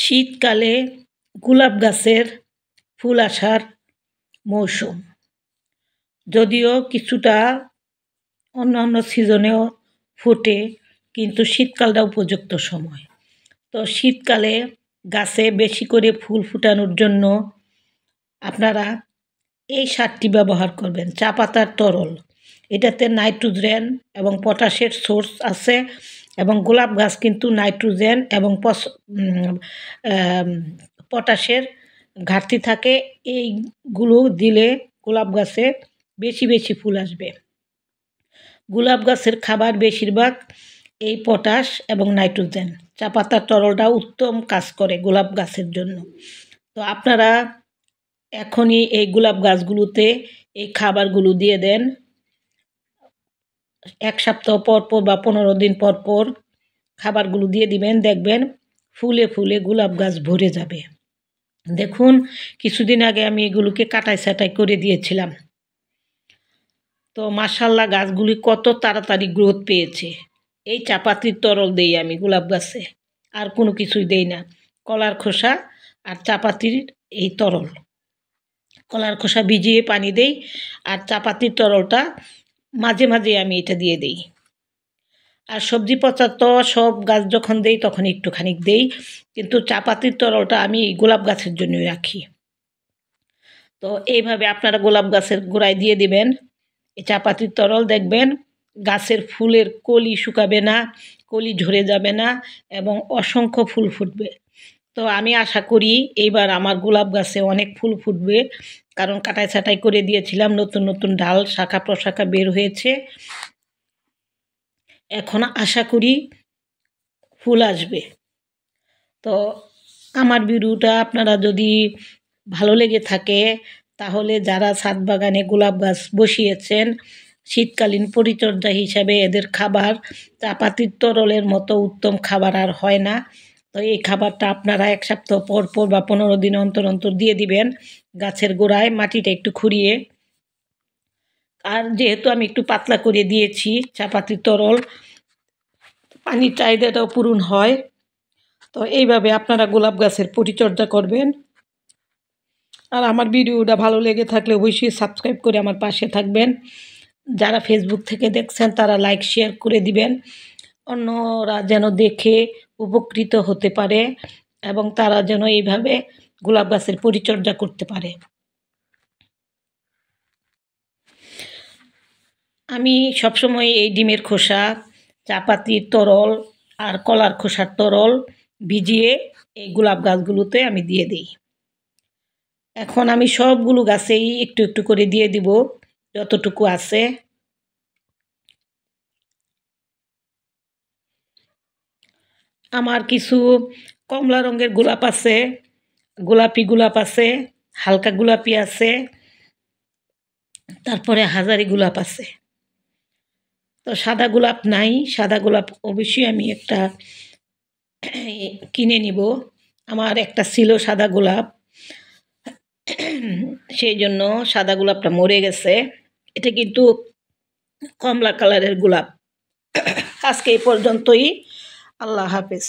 শীতকালে গোলাপ গাছের ফুল আসার মৌসুম। যদিও কিছুটা অন্যান্য সিজনেও ফোটে, কিন্তু শীতকালটা উপযুক্ত সময়। তো শীতকালে গাছে বেশি করে ফুল ফুটানোর জন্য আপনারা এই সারটি ব্যবহার করবেন। চা পাতার তরল, এটাতে নাইট্রোজেন এবং পটাশের সোর্স আছে, এবং গোলাপ গাছ কিন্তু নাইট্রোজেন এবং পটাশের ঘাটতি থাকে। এইগুলো দিলে গোলাপ গাছে বেশি বেশি ফুল আসবে। গোলাপ গাছের খাবার বেশিরভাগ এই পটাশ এবং নাইট্রোজেন। চা পাতার তরলটা উত্তম কাজ করে গোলাপ গাছের জন্য। তো আপনারা এখনই এই গোলাপ গাছগুলোতে এই খাবারগুলো দিয়ে দেন। 1 সপ্তাহ পর পর বা 15 দিন পর পর খাবারগুলো দিয়ে দিবেন, দেখবেন ফুলে ফুলে গোলাপ গাছ ভরে যাবে। দেখুন, কিছুদিন আগে আমি এগুলোকে কাটাই ছাঁটাই করে দিয়েছিলাম। তো মাশাআল্লাহ, গাছগুলি কত তাড়াতাড়ি গ্রোথ পেয়েছে। এই চাপাতির তরল দেই আমি গোলাপ গাছে, আর কোনো কিছুই দেই না। কলার খোসা আর চাপাতির এই তরল, কলার খোসা ভিজিয়ে পানি দেই, আর চাপাতির তরলটা মাঝে মাঝে আমি এটা দিয়ে দেই। আর সবজি পচা তো সব গাছ যখন দেই তখন একটুখানি দেই, কিন্তু চাপাতির তরলটা আমি গোলাপ গাছের জন্যই রাখি। তো এইভাবে আপনারা গোলাপ গাছের গোড়ায় দিয়ে দিবেন এই চাপাতির তরল, দেখবেন গাছের ফুলের কলি শুকাবে না, কলি ঝরে যাবে না, এবং অসংখ্য ফুল ফুটবে। তো আমি আশা করি এইবার আমার গোলাপ গাছে অনেক ফুল ফুটবে, কারণ কাটাই ছাঁটাই করে দিয়েছিলাম, নতুন নতুন ডাল শাখা প্রশাখা বের হয়েছে। এখন আশা করি ফুল আসবে। তো আমার ভিডিওটা আপনারা যদি ভালো লেগে থাকে, তাহলে যারা ছাদ বাগানে গোলাপ গাছ বসিয়েছেন, শীতকালীন পরিচর্যা হিসাবে এদের খাবার চাপাতির তরলের মতো উত্তম খাবার আর হয় না। তো এই খাবারটা আপনারা 1 সপ্তাহ পর পর বা 15 দিন অন্তর অন্তর দিয়ে দিবেন গাছের গোড়ায়, মাটিটা একটু খুঁড়িয়ে। আর যেহেতু আমি একটু পাতলা করে দিয়েছি চাপাতির তরল, পানির চাহিদাটাও পূরণ হয়। তো এইভাবে আপনারা গোলাপ গাছের পরিচর্যা করবেন। আর আমার ভিডিওটা ভালো লেগে থাকলে অবশ্যই সাবস্ক্রাইব করে আমার পাশে থাকবেন। যারা ফেসবুক থেকে দেখছেন তারা লাইক শেয়ার করে দিবেন, অন্যরা যেন দেখে উপকৃত হতে পারে, এবং তারা যেন এইভাবে গোলাপ গাছের পরিচর্যা করতে পারে। আমি সবসময় এই ডিমের খোসা, চাপাতির তরল আর কলার খোসার তরল ভিজিয়ে এই গোলাপ গাছগুলোতে আমি দিয়ে দিই। এখন আমি সবগুলো গাছেই একটু একটু করে দিয়ে দিব যতটুকু আছে। আমার কিছু কমলা রঙের গোলাপ আছে, গোলাপি গোলাপ আছে, হালকা গোলাপি আছে, তারপরে হাজারি গোলাপ আছে। তো সাদা গোলাপ নাই, সাদা গোলাপ অবশ্যই আমি একটা কিনে নিব। আমার একটা ছিল সাদা গোলাপ, সেই জন্য সাদা গোলাপটা মরে গেছে। এটা কিন্তু কমলা কালারের গোলাপ। আজকে এই পর্যন্তই। আল্লাহ হাফেজ।